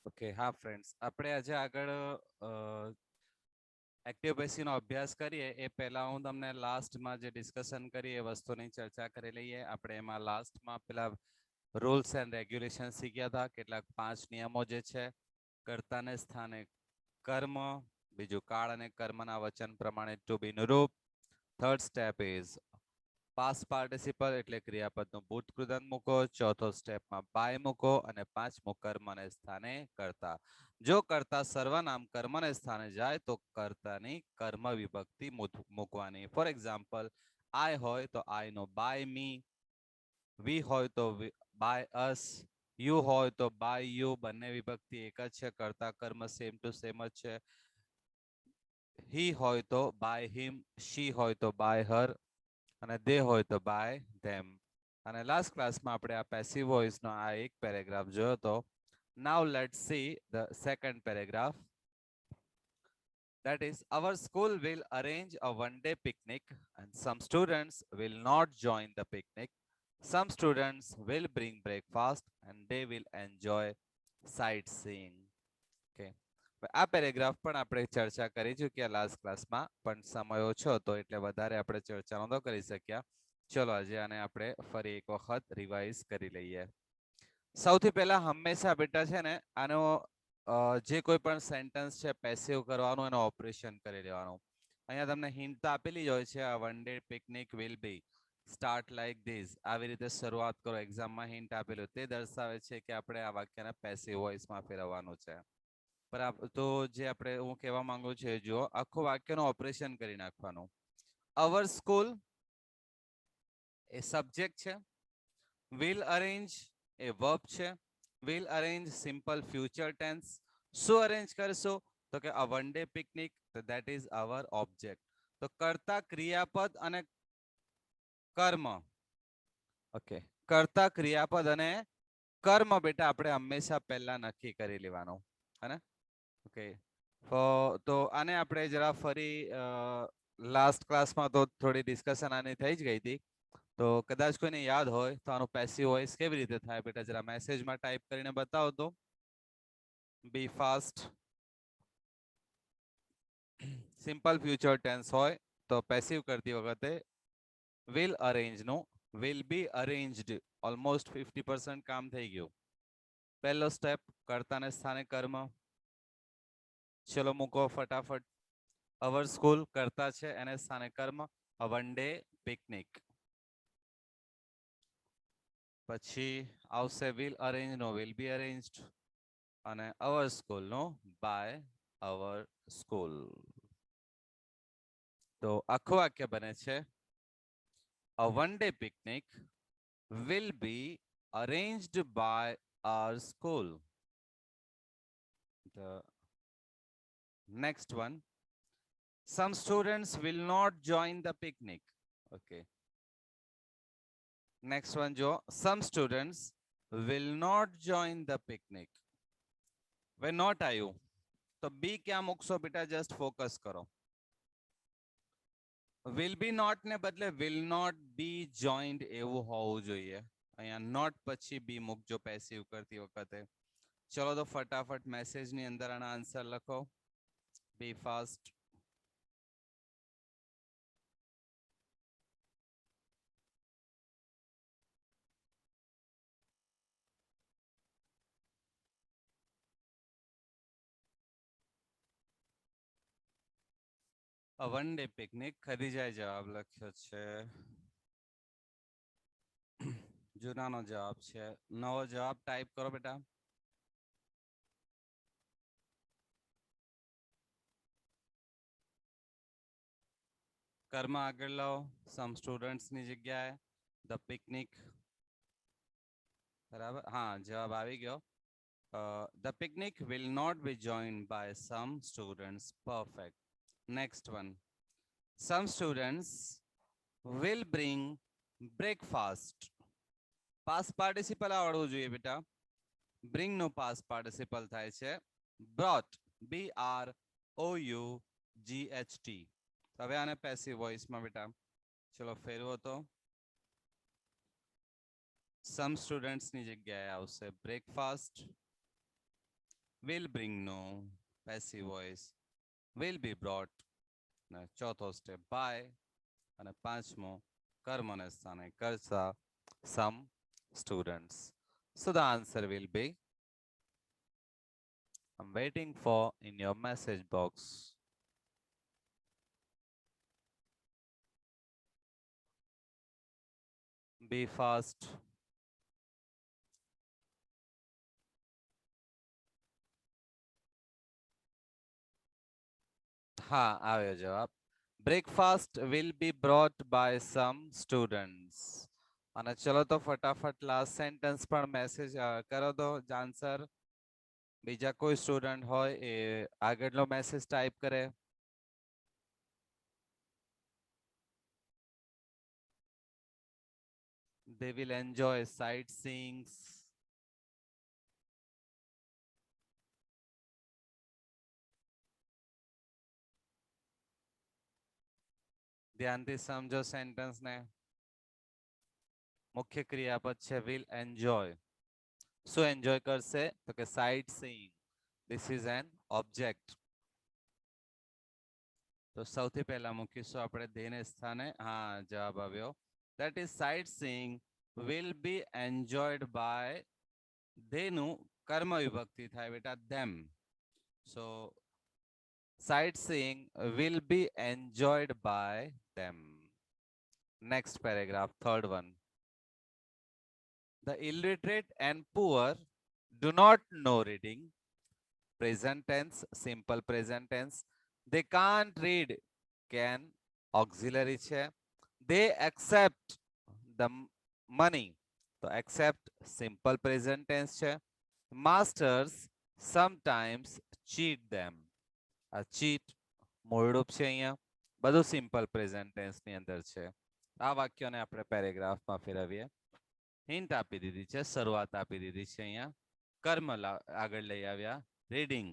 Okay હા friends, આપણે આજે આગળ એક્ટિવ પેસિવનો અભ્યાસ કરીએ એ પહેલા હું તમને લાસ્ટમાં જે ડિસ્કશન કરી એ વસ્તુની ચર્ચા કરી લઈએ. આપણે એમાં લાસ્ટમાં પેલા રૂલ્સ એન્ડ રેગ્યુલેશન શીખ્યા હતા. કેટલાક 5 નિયમો જે છે, કર્તાને સ્થાને કર્મ, બીજું કાળ અને કર્મના વચન પ્રમાણે ટુ બી નું રૂપ. Third step is past participle એટલે ક્રિયાપદનું ભૂતકૃદંત મૂકો. ચોથો સ્ટેપમાં બાય મૂકો અને પાંચમું કર્મને સ્થાને કર્તા. જો કર્તા સર્વનામ કર્મને સ્થાને જાય તો કર્તાની કર્મ વિભક્તિ મૂકવાની. ફોર એક્ઝામ્પલ, આઈ હોય તો આઈ નો બાય મી, વી હોય તો બાય અસ, યુ હોય તો બાય યુ. બંને વિભક્તિ એક જ છે, કર્તા કર્મ સેમ ટુ સેમ જ છે. હી હોય તો બાય હિમ, શી હોય તો બાય હર અને દે હોય તો બાય ધેમ. અને લાસ્ટ ક્લાસમાં આપણે આ પેસિવ વોઇસનો આ એક પેરેગ્રાફ જોયો તો. Now let's see the second paragraph. That is, our school will arrange a one-day picnic and some students will not join the picnic. Some students will bring breakfast and they will enjoy sightseeing. Okay. આ paragraph પણ આપણે ચર્ચા કરી ચૂક્યા last ક્લાસમાં, પણ સમય ઓછો હતો એટલે વધારે આપણે ચર્ચા નહોતો કરી શક્યા. ચલો આજે આને આપણે ફરી એક વખત રિવાઇઝ કરી લઈએ. સૌથી પહેલા હંમેશા બેટા છે ને આનો જે કોઈ પણ સેન્ટેન્સ છે પેસિવ કરવાનું એનો ઓપરેશન કરી લેવાનું. અહીંયા તમને હિન્ટ તો આપેલી જ હોય છે, આ one day picnic will be start like this. આવી રીતે શરૂઆત કરો. એક્ઝામમાં હિન્ટ આપેલું તે દર્શાવે છે કે આપણે આ વાક્યને પેસિવ વોઇસમાં ફેરવવાનું છે. બરાબર, તો જે આપણે હું કહેવા માંગુ છું જો આખું વાક્યનું ઓપરેશન કરી નાખવાનું. અવર સ્કૂલ એ સબ્જેક્ટ છે, વિલ અરેન્જ એ વર્બ છે, will arrange simple future tense. શું અરેન્જ કરશો તો કે a one day picnic, that is our object. તો કર્તા ક્રિયાપદ અને કર્મ. ઓકે, કર્તા ક્રિયાપદ અને કર્મ બેટા આપણે હંમેશા પહેલા નક્કી કરી લેવાનું હે ને. ઓકે, તો આને આપણે જરા ફરી લાસ્ટ ક્લાસમાં તો થોડી ડિસ્કશન આની થઈ જ ગઈ હતી. તો કદાચ કોઈને યાદ હોય તો આનું પેસિવ વોઇસ કેવી રીતે થાય બેટા જરા મેસેજમાં ટાઈપ કરીને બતાવો તો. બી ફાસ્ટ. સિમ્પલ ફ્યુચર ટેન્સ હોય તો પેસિવ કરતી વખતે વિલ અરેન્જ નું વિલ બી અરેન્જડ ઓલમોસ્ટ 50% કામ થઈ ગયું. પહેલો સ્ટેપ કર્તાને સ્થાને કર્મ. ચલો મૂકો ફટાફટ. અવર સ્કૂલ કર્તા છે એને સ્થાને કર્મ. A one day picnic. પછી આવશે will arrange no will be arranged અને our school no by our school. તો આખું વાક્ય બને છે a one day picnic will be arranged by our school. The next one, some students will not join the picnic. Okay. Next one jo, some students will not join the picnic. When not આયું તો બી ક્યાં મૂકશો બેટા, just focus કરો. Will be not ને બદલે will not be joined એવું હોવું જોઈએ. અહીંયા નોટ પછી બી મૂકજો પેસિવ કરતી વખતે. ચલો તો ફટાફટ મેસેજની અંદર આના આન્સર લખો. બી ફાસ્ટ. વન ડે પિકનિક ખરીજાય જવાબ લખ્યો છે. જૂનાનો જવાબ છે. નવો જવાબ ટાઈપ કરો બેટા. કર્મ આગળ લાવો સમ સ્ટુડન્ટ્સની જગ્યાએ ધ પિકનિક. બરાબર, હા જવાબ આવી ગયો. The picnic will not be joined by some students. Perfect. Next one. Some students will bring breakfast. Past participle આવડવું જોઈએ બેટા. Bring નો past participle થાય છે brought. BROUGHT. હવે આને પેસિવ વોઇસમાં બેટા ચલો ફેરવો તો. સમ સ્ટુડન્ટ્સની જગ્યાએ આવશે breakfast. will bring no passive voice will be brought અને ચોથો સ્ટેપ by અને પાંચમો કર્મને સ્થાને કરતા some students. So the answer will be I'm waiting for in your message box. Be fast. હા આવ્યો જવાબ. Breakfast will be brought by some students. અને ચલો તો ફટાફટ લાસ્ટ સેન્ટેન્સ પણ મેસેજ કરો તો આન્સર બીજા કોઈ સ્ટુડન્ટ હોય એ આગળનો મેસેજ ટાઈપ કરે. They will enjoy sightseeing. ધ્યાનથી સમજો સેન્ટેન્સ ને. મુખ્ય ક્રિયાપદ છે will enjoy. શું એન્જોય કરશે તો કે site seeing. This is an object. તો સૌથી પહેલા મૂકીશું આપણે દેને સ્થાને. હા જવાબ આવ્યો. That is sightseeing will be enjoyed by દેનું કર્મ વિભક્તિ થાય બેટા them. So sightseeing will be enjoyed by them. Next paragraph, third one. The illiterate and poor do not know reading. Present tense, simple present tense. They can't read, can auxiliary છે. They accept the money. તો accept simple present tense છે. Masters sometimes cheat them. આ cheat મૂળરૂપ છે અહીંયા. બધું simple present tense ની અંદર છે. આ વાક્યોને આપણે પેરેગ્રાફમાં ફેરવીએ. હિન્ટ આપી દીધી છે, શરૂઆત આપી દીધી છે અહીંયા. કર્મ આગળ લઈ આવ્યા રીડિંગ.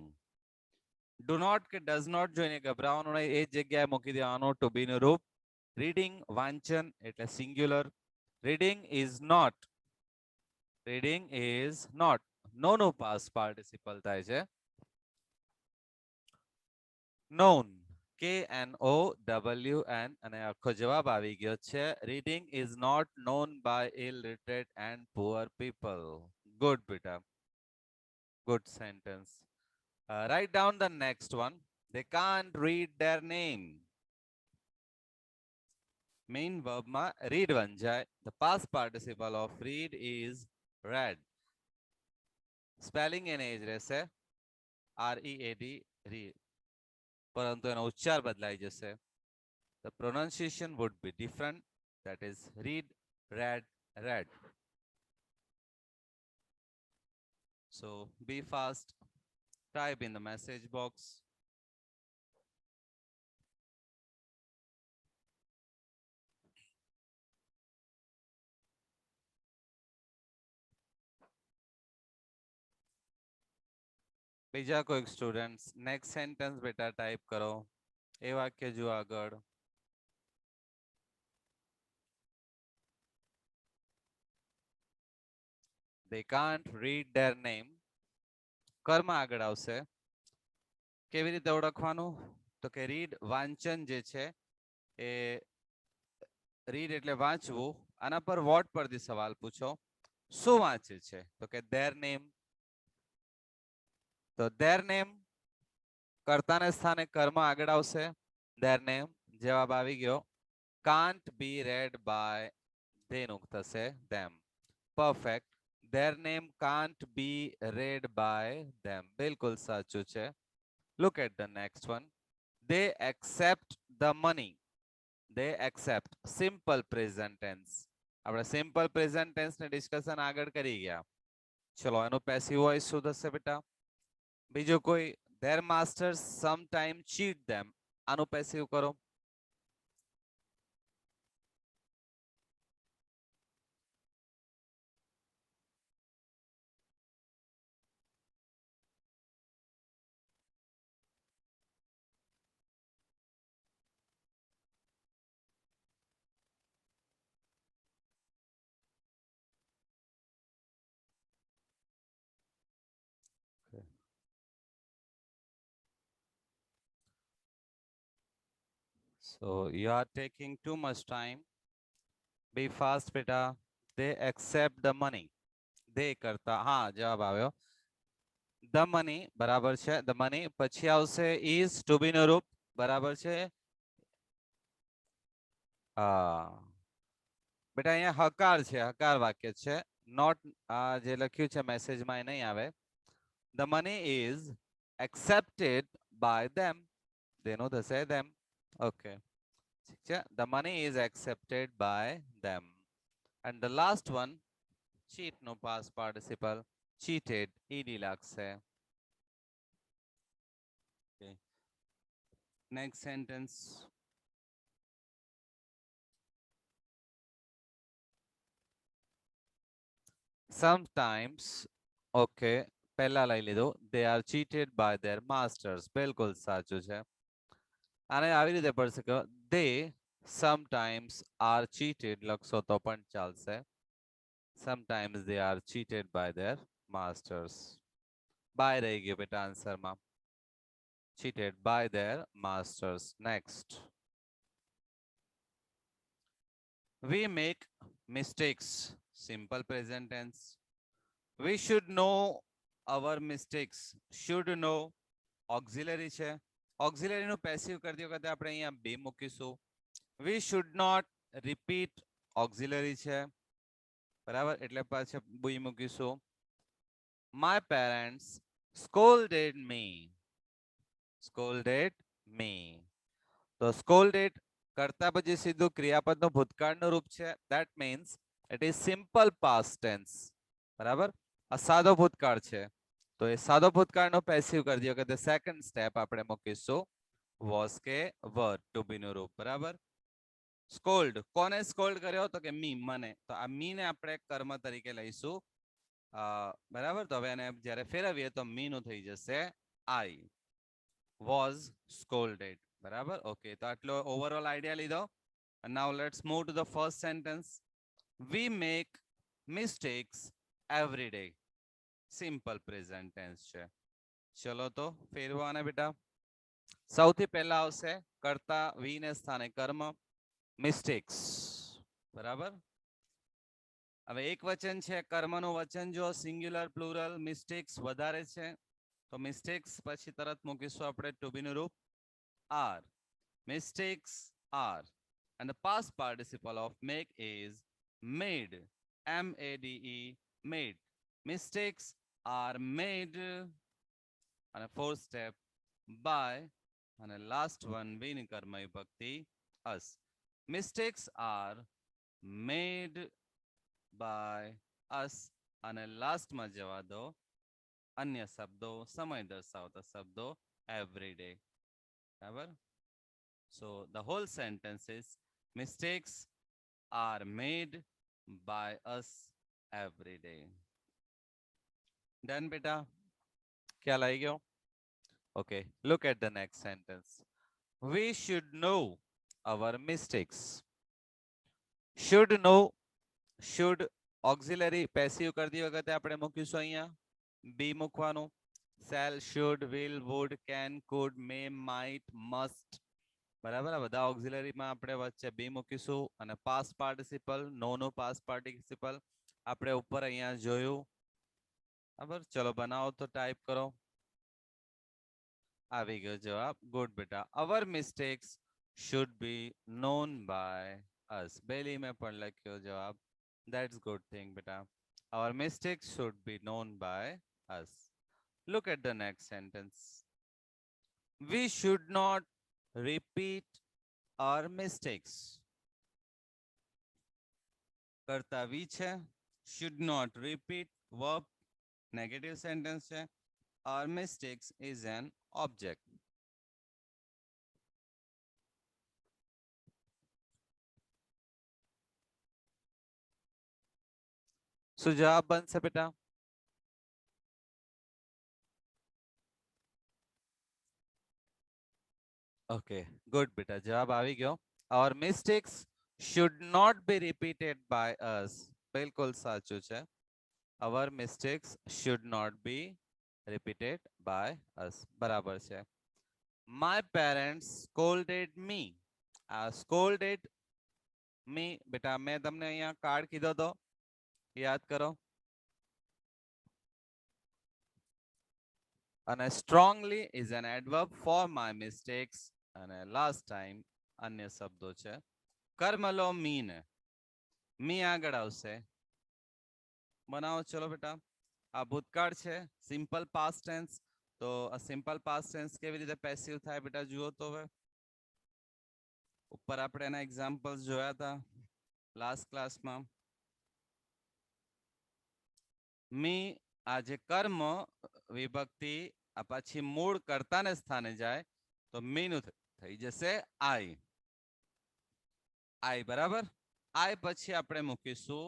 ડુ નોટ કે ડઝ નોટ જોઈને ગભરાવાનું નહીં, એ જગ્યાએ મૂકી દેવાનું ટુ બી નું રૂપ. રીડિંગ વાંચન એટલે singular. Reading is not. Reading is not નો નું પાસ્ટ પાર્ટિસિપલ થાય છે. known KNOWN અને આખો જવાબ આવી ગયો છે. Reading is not known by illiterate and poor people. Good બેટા. Good sentence. Write down the next one. They can't read their name. Main verb માં read વંજાય. The past participle of read is read. Spelling એને જ રહેશે READ read. પરંતુ એનો ઉચ્ચાર બદલાઈ જશે. The pronunciation would be different. That is read, read, read. So be fast. Type in the message box. બીજા કોઈક સ્ટુડન્ટ્સ નેક્સ્ટ સેન્ટેન્સ બેટા ટાઈપ કરો. એ વાક્ય જુઓ આગળ. They can't read their name. કર્મ આગળ આવશે. કેવી રીતે ઓળખવાનું તો કે રીડ વાંચન જે છે એ રીડ એટલે વાંચવું. આના પર વોટ પરથી સવાલ પૂછો. શું વાંચે છે તો કે their name. તો their name કર્તાને સ્થાને કર્મ આગળ આવશે. their name જવાબ આવી ગયો. can't be read by તેનું થશે them. perfect. Their name can't be read by them. બિલકુલ સાચું છે. Look at the next one. They accept the money. They accept. Simple present tense. આપણે સિમ્પલ પ્રેઝન્ટ ટેન્સ ને ડિસ્કશન આગળ કરી ગયા. ચલો એનું પેસિવ વોઇસ શું થશે બેટા? બીજો કોઈ their masters sometimes cheat them. આનું પેસિવ કરો. So you are taking too much time. Be fast, beta. They accept the money. They करता हाँ जवाब આવ્યો. The money બરાબર છે. The money પછી આવશે is to be નો રૂપ બરાબર છે. બેટા અહીંયા હકાર છે. હકાર વાક્ય છે. નોટ જે લખ્યું છે મેસેજમાં એ નહીં આવે. The money is accepted by them. તેનો થશે them. Okay. ઠીક છે. The money is accepted by them. And the last one, cheat no past participle. Cheated, ed લાગશે. Okay. Next sentence. Sometimes, okay, પહેલા લઈ લીધો. They are cheated by their masters. બિલકુલ સાચું છે. આને આવી રીતે પડશે કે they sometimes are cheated લખશો તો પણ ચાલશે. Sometimes they are cheated by their masters. By રહી ગયો બેટા આન્સરમાં. Cheated by their masters. Next. We make mistakes. Simple present tense. We should know our mistakes. Should know auxiliary છે. Auxiliary નું passive કરતી વખતે આપણે અહીંયા be મૂકીશું. We should not repeat auxiliary છે. બરાબર એટલે પાછા be મૂકીશું. My parents scolded me. Scolded me. તો scolded કરતા પછી સીધું ક્રિયાપદનું ભૂતકાળનું રૂપ છે. That means it is simple past tense. બરાબર આ સાદો ભૂતકાળ છે. તો એ સાદો ભૂતકાળનો પેસિવ કરી દો કે સેકન્ડ સ્ટેપ આપણે મૂકીશું was કે were to be નું રૂપ. બરાબર સ્કોલ્ડ કોને સ્કોલ્ડ કર્યો તો કે મી મને. તો આ મી ને આપણે કર્મ તરીકે લઈશું. બરાબર તો હવે એને જ્યારે ફેરવીએ તો મી નું થઈ જશે I was scolded. બરાબર ઓકે તો આટલો ઓવરઓલ આઈડિયા લીધો. And now let's move to the first sentence. We make mistakes every day. Simple present tense છે. ચલો તો ફેરવાને બેટા. સૌથી પહેલા આવશે કર્તા વી ને સ્થાને કર્મ mistakes. બરાબર હવે એક વચન છે કર્મનું વચન જો સિંગ્યુલર પ્લુરલ મિસ્ટેક્સ વધારે છે તો મિસ્ટેક્સ પછી તરત મૂકીશું આપણે ટુ બી નું રૂપ are. Mistakes are. And the past participle of make is made. M-A-D-E, made. Mistakes are made. And a fourth step, by. And a last one, vini karma vibhakti, us. Mistakes are made by us. And a last માં જવા દો અન્ય શબ્દો સમય દર્શાવતા શબ્દો every day. બરાબર so the whole sentence is mistakes are made by us every day. Done beta ખ્યાલ આવી ગયો. Okay look at the next sentence. We should know our mistakes. should know should auxiliary passive કરતી વખતે આપણે મૂકીશું અહીંયા be મૂકવાનું. shall, should, will, would, can, could, may, might, must. બરાબર આ બધા ઓક્ઝિલરીમાં આપણે વચ્ચે બી મૂકીશું અને પાસ્ટ પાર્ટિસિપલ નો નો પાસ્ટ પાર્ટિસિપલ આપણે ઉપર અહીંયા જોયું. બરાબર ચલો બનાવો તો ટાઈપ કરો. આવી ગયો જવાબ. ગુડ બેટા. Our mistakes should be known by us. બેલી મેં પણ લખ્યો જવાબ. That's good thing બેટા. Our mistakes should be known by us. Look at the next sentence. We should not repeat our mistakes. કરતા વી છે. should not repeat verb negative sentence છે. our mistakes is an object. શું જવાબ બનશે બેટા? Okay, good beta. જવાબ આવી ગયો. Our mistakes should not be repeated by us. બિલકુલ સાચું છે. Our mistakes should not be repeated by us. બરાબર છે. My parents scolded me. scolded me. બેટા મેં તમને અહીંયા કાર્ડ કીધો તો યાદ કરો. અને strongly is an adverb for my mistakes. અને last time અન્ય શબ્દો છે. કર્મ લો મી ને, મી આગળ આવશે. બનાવો ચલો બેટા. આ ભૂતકાળ છે, સિમ્પલ પાસ્ટ ટેન્સ. તો આ સિમ્પલ પાસ્ટ ટેન્સ કેવી રીતે પેસિવ થાય બેટા જુઓ તો હવે. ઉપર આપણે એના એક્ઝામ્પલ્સ જોયા હતા લાસ્ટ ક્લાસમાં. મી આ જે કર્મ વિભક્તિ આ પછી મૂળ કર્તાને સ્થાને જાય તો મીનું થઈ જશે આઈ. આઈ બરાબર. આઈ પછી આપણે મૂકીશું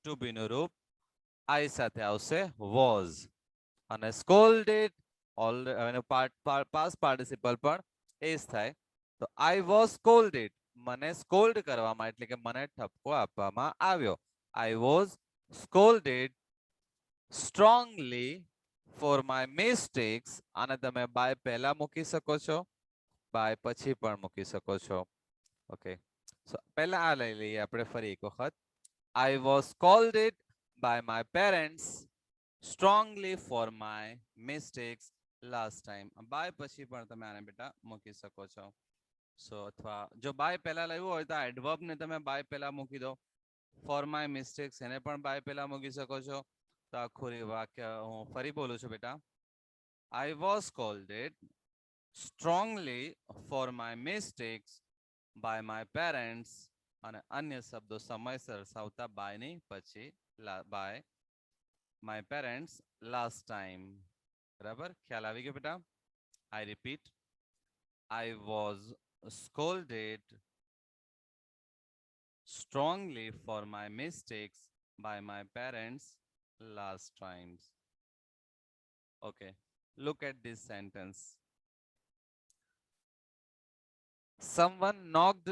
ટુ બી નું રૂપ. આઈ સાથે આવશે વોઝ. અને સ્કોલ્ડેડ પાસ્ટ પાર્ટિસિપલ પણ એ જ થાય. તો આઈ વોઝ સ્કોલ્ડેડ, મને સ્કોલ્ડ કરવામાં એટલે કે મને ઠપકો આપવામાં આવ્યો. આઈ was સ્કોલ્ડેડ strongly for my mistakes. આને તમે બાય પહેલા મૂકી શકો છો, બાય પછી પણ મૂકી શકો છો. ઓકે, સો પહેલા આ લઈ લઈએ આપણે ફરી એક વખત. I was scolded by my parents strongly for my mistakes last time. By પછી પણ તમે આને બેટા મૂકી શકો છો. સો અથવા જો બાય પહેલા લેવું હોય તો આ એડવર્બ ને તમે બાય પહેલા મૂકી દો. ફોર માય મિસ્ટેક્સ એને પણ બાય પહેલા મૂકી શકો છો. તો આખું વાક્ય હું ફરી બોલું છું બેટા. I was scolded strongly for my mistakes by my parents. અને અન્ય શબ્દો સમયસર સાવતા બાય ની પછી by my parents last time. બરાબર, ખ્યાલ આવી ગયો બેટા. I repeat, I was scolded strongly for my mistakes by my parents last times. Okay, look at this sentence. Someone knocked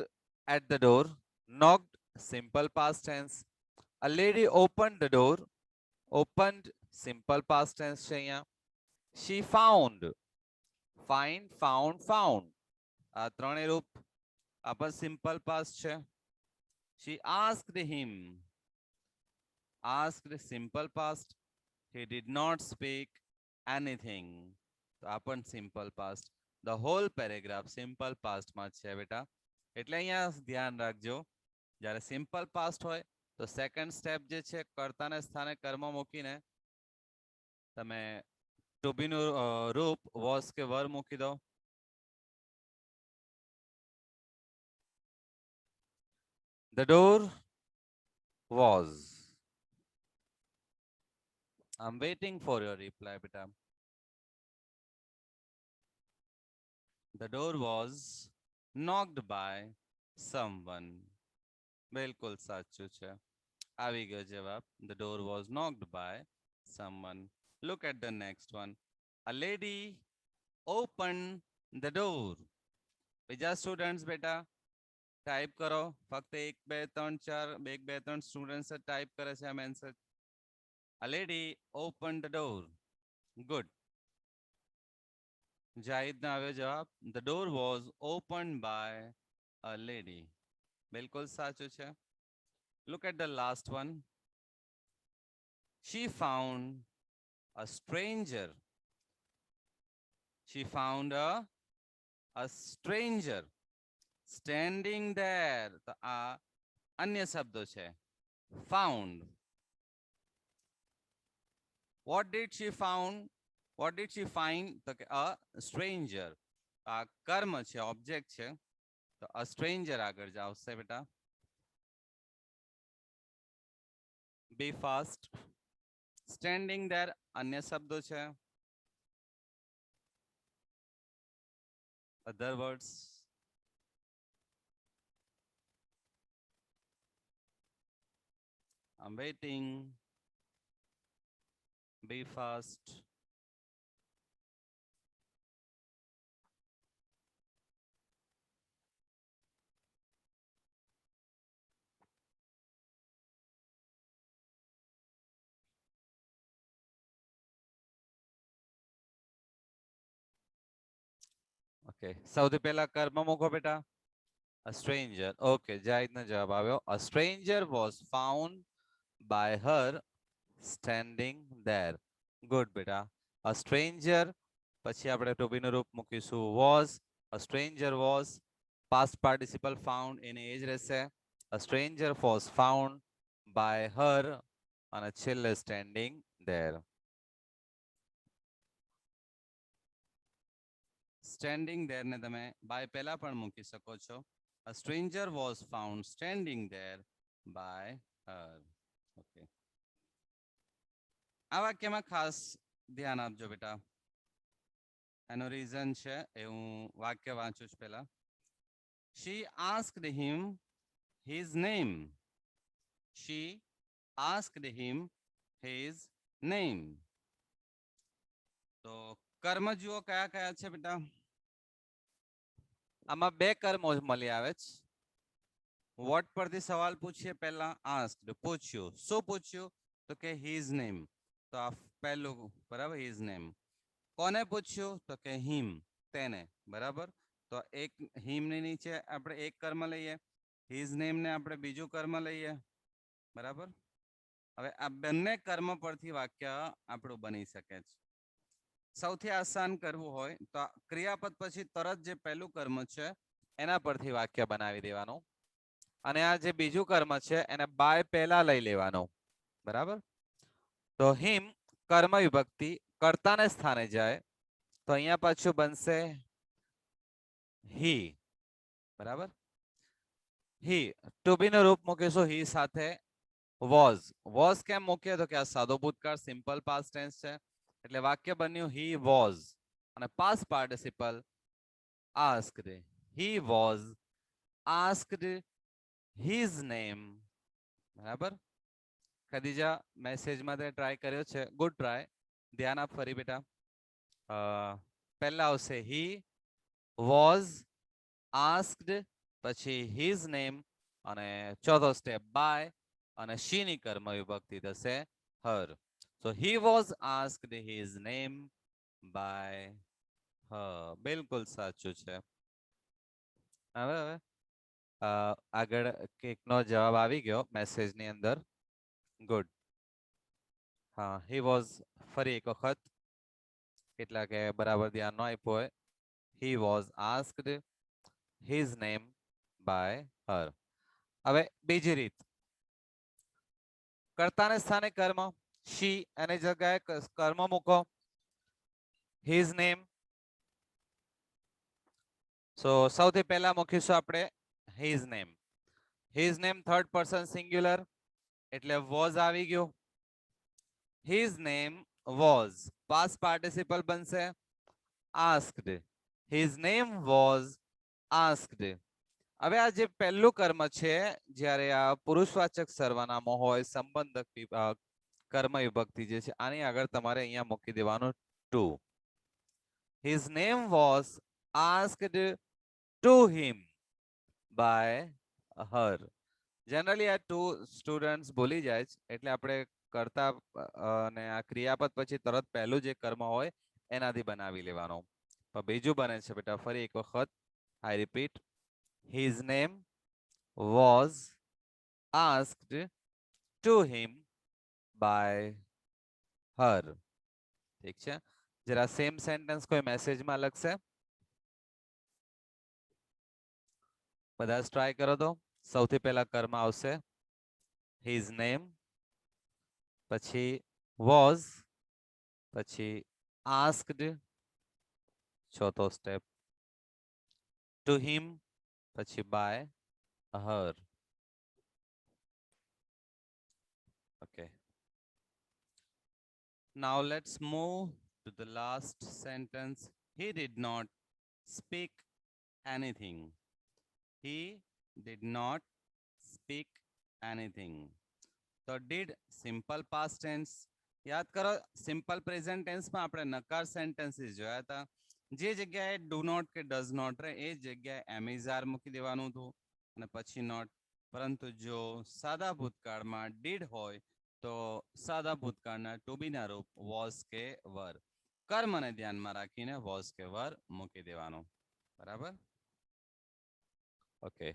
at the door. Knocked, simple past tense. A lady opened the door. Opened, simple past tense છે અહીંયા. She found. Find, found, found. આ ત્રણેય રૂપ આ પણ simple past છે. She asked him. Asked, simple past. He did not speak anything. તો આ પણ simple past. The whole paragraph simple past માં છે બેટા. એટલે અહીંયા ધ્યાન રાખજો, જ્યારે સિમ્પલ પાસ્ટ હોય તો સેકન્ડ સ્ટેપ જે છે કર્તાને સ્થાને કર્મ મૂકીને તમે ટુ બી નું રૂપ વોઝ કે વર મૂકી દો. The door was. I'm waiting for your reply beta. The door was knocked by someone. બિલકુલ સાચું છે. આવી ગયો જવાબ. The door was knocked by someone. Look at the next one. A lady opened the door. બીજા students બેટા type કરો. ફક્ત 1 2 3 4 1 2 3 સ્ટુડન્ટ્સ ટાઈપ કરે છે આમ answer. A lady opened the door. Good. Zahid ના આવ્યો જવાબ. The door was opened by a lady. બિલકુલ સાચું છે. Look at the last one. She found a stranger. She found a stranger standing there. તો આ અન્ય શબ્દો છે. Found. What did she found? What did she find? તો કે a stranger. આ કર્મ છે, ઓબ્જેક્ટ છે. તો a stranger આગળ આવશે બેટા. Be fast. Standing there અન્ય શબ્દો છે. Other words. I'm waiting. Be fast. Okay. સૌથી પહેલા કર્મ મૂકો બેટા. A stranger. Okay, જાહિદનો જવાબ આવ્યો. A stranger was found by her standing there. Good બેટા. A stranger પછી આપણે to be નું રૂપ મૂકીશું was. A stranger was. Past participle found એને એ જ રહેશે. A stranger was found by her અને છેલ્લે standing there. સ્ટેન્ડિંગ ધેર ને તમે બાય પહેલા પણ મૂકી શકો છો. A stranger was found standing there by her. Okay, આ વાક્યમાં ખાસ ધ્યાન આપજો બેટા. એનો રીઝન છે એ હું વાક્ય વાંચું છું પહેલા. She asked him his name. She asked him his name. તો કર્મ જુઓ કયા કયા છે બેટા. આમાં બે કર્મો મળી આવે છે. વોટ પરથી સવાલ પૂછીએ પહેલા આસ્ક્ડ પૂછ્યું. શું પૂછ્યું? તો કે હિઝ નેમ. તો આ પહેલું બરાબર હિઝ નેમ. કોને પૂછ્યું? તો કે હિમ તેને બરાબર. તો એક હિમની નીચે આપણે એક કર્મ લઈએ, હિઝ નેમ ને આપણે બીજું કર્મ લઈએ બરાબર. હવે આ બંને કર્મ પરથી વાક્ય આપણું બની શકે છે. સૌથી આસાન કરવું હોય તો ક્રિયાપદ પછી તરત જે પહેલું કર્મ છે એના પરથી વાક્ય બનાવી દેવાનું અને આ જે બીજું કર્મ છે એને બાય પહેલા લઈ લેવાનું બરાબર. તો હિમ કર્મ વિભક્તિ કર્તાને સ્થાને જાય તો અહીંયા પાછું બનશે હી બરાબર. હી ટુ બી નું રૂપ મૂકીશું હી સાથે. વોઝ કેમ મૂકીએ તો કે આ સાદો ભૂતકાળ સિમ્પલ પાસ્ટ ટેન્સ છે એટલે વાક્ય બન્યું હી વોઝ અને past participle asked. He was asked his name બરાબર. ખદીજા મેસેજમાં તે ટ્રાય કર્યો છે, ગુડ ટ્રાય. ધ્યાન આપ ફરી બેટા. પહેલા આવશે હી વોઝ આસ્ક્ડ પછી હિઝ નેમ અને ચોથો સ્ટેપ બાય અને શી ની કર્મ વિભક્તિ થશે હર. So he was asked his name by her. બિલકુલ સાચું છે. હવે આગળ કેકનો જવાબ આવી ગયો મેસેજની અંદર. ગુડ. હા, he was ફરી એક વખત કેટલા કે બરાબર ધ્યાન ન આપ્યું હોય. He was asked his name by her. હવે બીજી રીત. કર્તાને સ્થાને કર્મ she એની જગ્યાએ કર્મ મૂકો his name. સો સૌથી પહેલા મૂકીશું આપણે his name. his name third person singular એટલે was આવી ગયું. his name was past participle બનશે asked. his name was asked. હવે આ જે પહેલું કર્મ છે જ્યારે આ પુરુષવાચક સર્વનામો હોય સંબંધક વિભાગ કર્મ વિભક્તિ જે છે આની આગળ તમારે અહીંયા મૂકી દેવાનું to. his name was asked to him by her. Generally આ ટુ સ્ટુડન્ટ્સ ભૂલી જાય છે એટલે આપણે કરતા અને આ ક્રિયાપદ પછી તરત પહેલું જે કર્મ હોય એનાથી બનાવી લેવાનો. બીજું બને છે બેટા ફરી એક વખત. આઈ repeat. his name was asked to him by her. ઠીક છે. જરા સેમ સેન્ટેન્સ કોઈ મેસેજમાં લખશે. બધા ટ્રાય કરો તો. સૌથી પહેલા કર્મ આવશે his name પછી was પછી asked ચોથો સ્ટેપ to him પછી by her. Okay. Now let's move to the last sentence. He did not speak anything. He did not speak anything. તો did સિમ્પલ પાસ્ટ ટેન્સ. યાદ કરો simple present ટેન્સમાં આપણે નકાર sentences જોયા હતા. જે જગ્યાએ ડુ નોટ કે ડઝ નોટ રહે એ જગ્યાએ એમિઝાર મૂકી દેવાનું હતું અને પછી નોટ. પરંતુ જો સાદા ભૂતકાળમાં ડીડ હોય તો સાદા ભૂતકાળના ટુ બીના રૂપ વોઝ કે વર. કર્મને ધ્યાનમાં રાખીને વોઝ કે વર મૂકી દેવાનું બરાબર. ઓકે,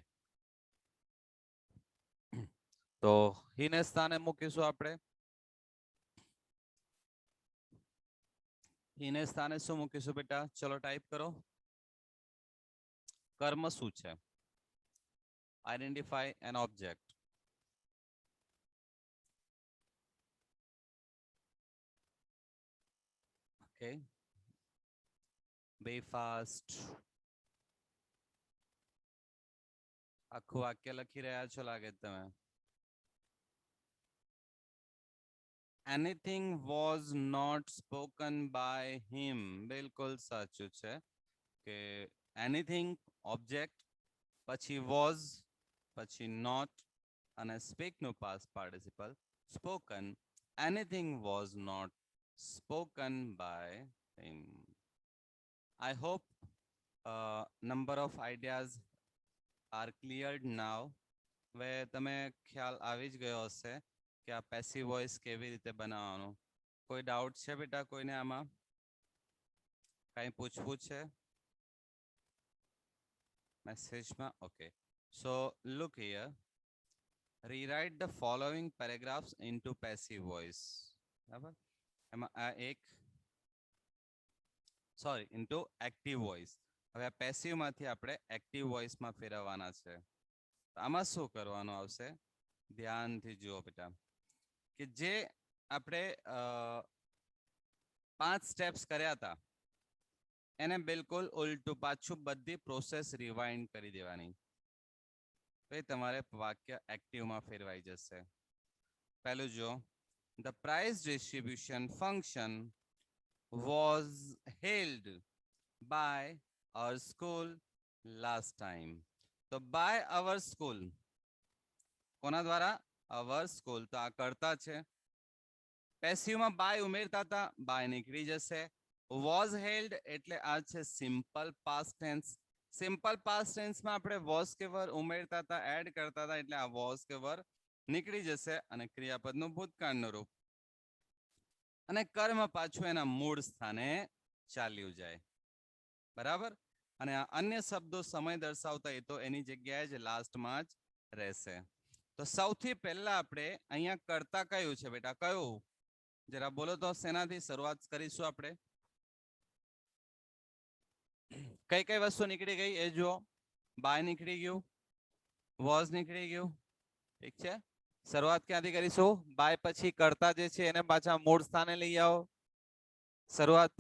તો હીને સ્થાને મૂકીશું આપણે. હીને સ્થાને શું મૂકીશું બેટા? ચલો ટાઈપ કરો. કર્મ શું છે? Identify N object. ઓકે, બે ફાસ્ટ. આખું વાક્ય લખી રહ્યા છો લાગે તમે. Anything was not spoken by him. બિલકુલ સાચું છે કે anything object, પછી was, પછી not અને speak નું past participle spoken. Anything was not spoken by him. I hope number of ideas are cleared now. હવે તમે ખ્યાલ આવી જ ગયો હશે કે આ પેસિવ વોઇસ કેવી રીતે બનાવવાનું. કોઈ ડાઉટ છે બેટા કોઈને આમાં? કઈ પૂછવું છે મેસેજમાં? Okay, so look here. Rewrite the following paragraphs into passive voice. બરાબર, એમાં આ એક into active voice. હવે આ પેસિવ માંથી આપણે એક્ટિવ વોઇસમાં ફેરવવાના છે. આમાં શું કરવાનું આવશે ધ્યાનથી જુઓ બેટા, કે જે આપણે 5 સ્ટેપ્સ કર્યા હતા એને બિલકુલ ઉલટું પાછું બધી પ્રોસેસ રિવાઇન્ડ કરી દેવાની. તો એ તમારે વાક્ય એક્ટિવમાં ફેરવાઈ જશે. પહેલું જો, the price distribution function was held by our school last time. તો by our school કોના દ્વારા? our school. તો આ કરતા છે. પેસિવમાં બાય ઉમેરતા હતા, બાય નીકળી જશે. was held એટલે આ છે simple past tense. Simple past ટેન્સમાં આપણે was કે were ઉમેરતા હતા, એડ કરતા હતા, એટલે આ was કે were નીકળી જશે અને ક્રિયાપદનું ભૂતકાળનું રૂપ અને કર્મ પાછું એના મૂળ સ્થાને ચાલ્યું જાય. બરાબર, અને આ અન્ય શબ્દો સમય દર્શાવતા એ તો એની જગ્યાએ જ લાસ્ટમાં જ રહેશે. તો સૌથી પહેલા આપણે અહીંયા કરતા કયું છે બેટા? કયું? જરા બોલો તો શેનાથી શરૂઆત કરીશું આપણે? કઈ કઈ વસ્તુ નીકળી ગઈ એ જુઓ. બાય નીકળી ગયું, વોઝ નીકળી ગયું. ઠીક છે, શરૂઆત ક્યાંથી કરીશું? બાય પછી કરતા જે છે એને પાછા મૂળ સ્થાને લઈ આવો. શરૂઆત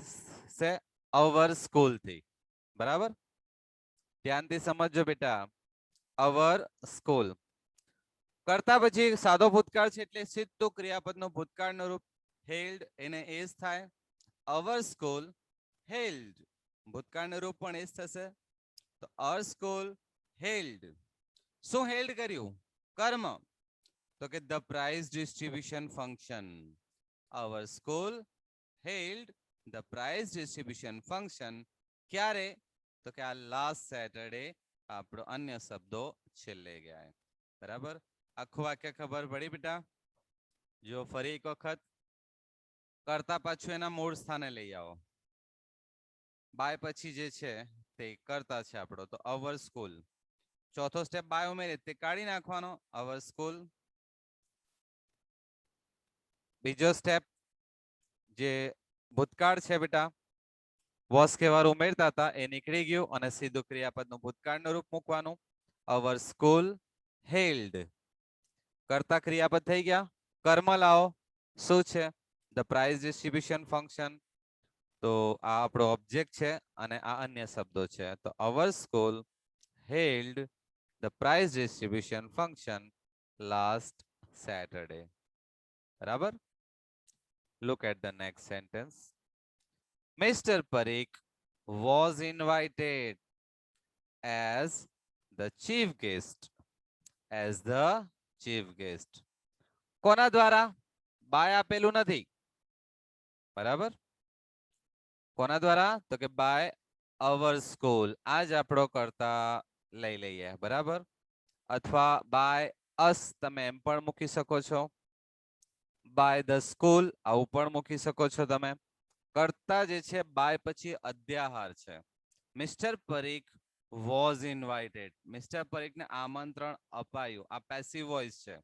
છે અવર સ્કૂલ થી. બરાબર, ધ્યાનથી સમજજો બેટા. અવર સ્કૂલ કરતા પછી સાદો ભૂતકાળ છે એટલે સીધું ક્રિયાપદનું ભૂતકાળનું રૂપ હેલ્ડ એને એજ થાય. અવર સ્કૂલ હેલ્ડ ભૂતકાળનું રૂપ પણ એજ થશે. તો અવર સ્કૂલ હેલ્ડ. શું હેલ્ડ કર્યું? કર્મ. તો કે the prize distribution function. Our school held the prize distribution function. ક્યારે? તો કે આ લાસ્ટ સેટરડે. આપણો અન્ય શબ્દો છેલ્લે ગયા. બરાબર, આખું વાક્ય ખબર પડી બેટા? જો ફરી એક વખત, કરતા પાછું એના મૂળ સ્થાને લઈ આવો. બાય પછી જે છે તે કરતા છે આપણો, તો અવર સ્કૂલ. ચોથો સ્ટેપ બાય ઉમેરે તે કાઢી નાખવાનો, અવર સ્કૂલ. બીજો સ્ટેપ જે ભૂતકાળ છે બેટા, વોસ કે વાર ઉમેરતા હતા એ નીકળી ગયું અને સીધું ક્રિયાપદનું ભૂતકાળનું રૂપ મૂકવાનું. Our school held. કરતા ક્રિયાપદ થઈ ગયા. કર્મ લાવો. શું છે? The prize distribution function. તો આ આપણો ઓબ્જેક્ટ છે અને આ અન્ય શબ્દો છે. તો our school held the prize distribution function last Saturday. બરાબર, look at the next sentence. Mr. Parikh was invited as the chief guest. As the chief guest. કોના દ્વારા? બાય આપેલું નથી. બરાબર, કોના દ્વારા? તો કે બાય અવર સ્કૂલ. આ જ આપણો કરતા લઈ લઈએ. બરાબર, અથવા બાય અસ તમે એમ પણ મૂકી શકો છો. બાય ધ સ્કૂલ આવું પણ મૂકી શકો છો તમે. કરતા જે છે બાય પછી અધ્યાહાર છે. Mister Parikh was invited. Mister પરીખને આમંત્રણ અપાયું. આ પેસિવ વોઇસ છે.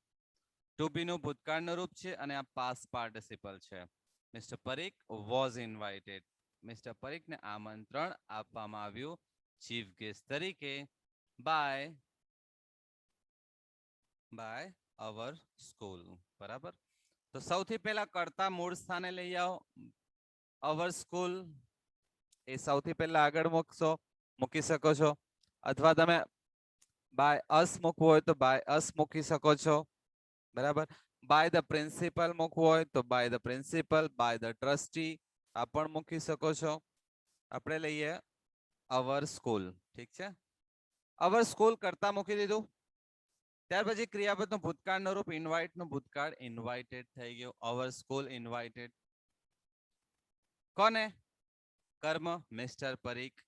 ટુ બી નું ભૂતકાળનું રૂપ છે અને આ પાસ્ટ પાર્ટિસિપલ છે. Mister Parikh was invited. Mister પરીખને આમંત્રણ આપવામાં આવ્યું ચીફ ગેસ્ટ તરીકે બાય અવર સ્કૂલ. બરાબર. તો સૌથી પહેલા કર્તા મૂળ સ્થાને લઈ આવો અવર સ્કૂલ. એ સૌથી પહેલા આગળ મૂકી શકો છો, અથવા તમે બાય અસ મૂકવું હોય તો બાય અસ મૂકી શકો છો. બરાબર. બાય ધ પ્રિન્સિપલ મૂકવું હોય તો by the principal, by the trustee આ પણ મૂકી શકો છો. આપણે લઈએ અવર સ્કૂલ. ઠીક છે. અવર સ્કૂલ કરતા મૂકી દીધું. ત્યાર પછી ક્રિયાપદનું ભૂતકાળનું રૂપ ઇન્વાઇટનું ભૂતકાળ ઇન્વાઇટેડ થઈ ગયું. Our school invited. કોને? કર્મ મિસ્ટર પરીખ.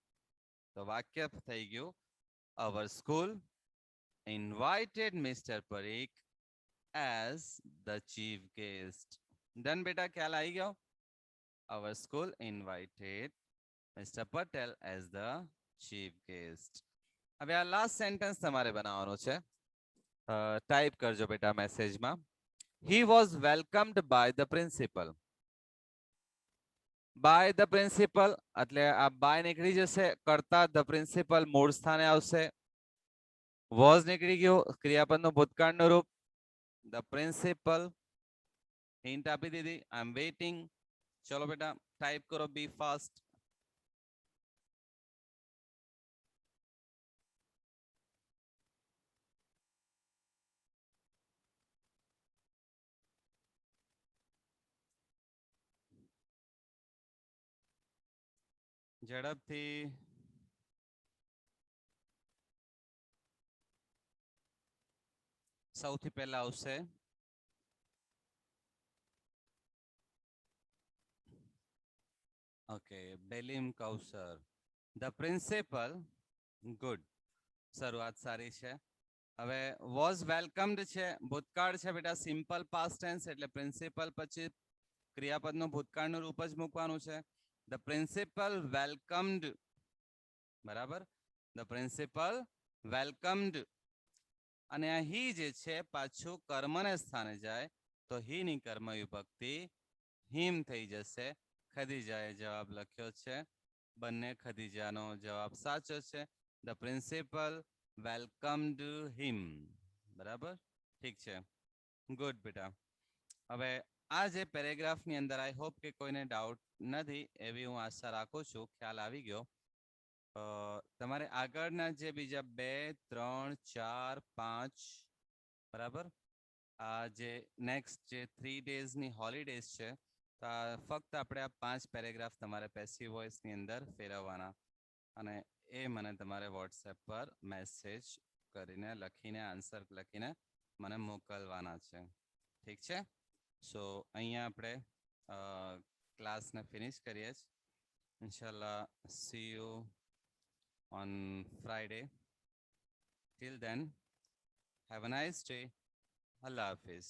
તો વાક્ય થઈ ગયું our school invited mister Parikh as the chief guest. Done બેટા, ખ્યાલ આવી ગયો? Our school invited mister Patel as the chief guest. હવે આ લાસ્ટ સેન્ટેન્સ તમારે બનાવવાનું છે. ટાઈપ કરજો બેટા મેસેજમાં. He was welcomed by the principal. By the principal એટલે આ બાય નીકળી જશે, કરતા ધ પ્રિન્સિપલ મૂળ સ્થાને આવશે. વોઝ નીકળી ગયો, ક્રિયાપદનું ભૂતકાળનું રૂપ ધ પ્રિન્સિપલ. હિન્ટ આપી દીધી. આઈ એમ વેઇટિંગ. ચલો બેટા ટાઈપ કરો, બી ફાસ્ટ. ઝડપથી. સૌથી પહેલા આવશે okay Belim Kausar. The principal. Good, શરૂઆત સારી છે. હવે વોઝ વેલકમ્ડ છે, ભૂતકાળ છે બેટા, સિમ્પલ પાસ્ટ ટેન્સ એટલે પ્રિન્સિપલ પછી ક્રિયાપદનું ભૂતકાળનું રૂપ જ મૂકવાનું છે. The principal welcomed. બરાબર. The principal welcomed. અને આ હી જે છે પાછું કર્મને સ્થાને જાય તો હી ની કર્મ વિભક્તિ હિમ થઈ જશે. ખદીજાએ જવાબ લખ્યો છે. બંને ખદીજાનો જવાબ સાચો છે. ધ પ્રિન્સિપલ વેલકમ્ડ હિમ. બરાબર. ઠીક છે. ગુડ બેટા. હવે આ જે પેરેગ્રાફની અંદર આઈ હોપ કે કોઈને ડાઉટ નથી એવી હું આશા રાખું છું. ખ્યાલ આવી ગયો. તમારે આગળના જે બીજા 2, 3, 4, 5 બરાબર આ જે નેક્સ્ટ જે 3 ડેઝની હોલિડેઝ છે ફક્ત આપણે આ 5 પેરેગ્રાફ તમારે પેસિવ વોઇસની અંદર ફેરવવાના અને એ મને તમારે વોટ્સએપ પર મેસેજ કરીને લખીને આન્સર લખીને મને મોકલવાના છે. ઠીક છે. સો અહીંયા આપણે ક્લાસને ફિનિશ કરીએ છીએ. ઇન્શાલ્લાહ see you on Friday. Till then, have a nice day. Allah Hafiz.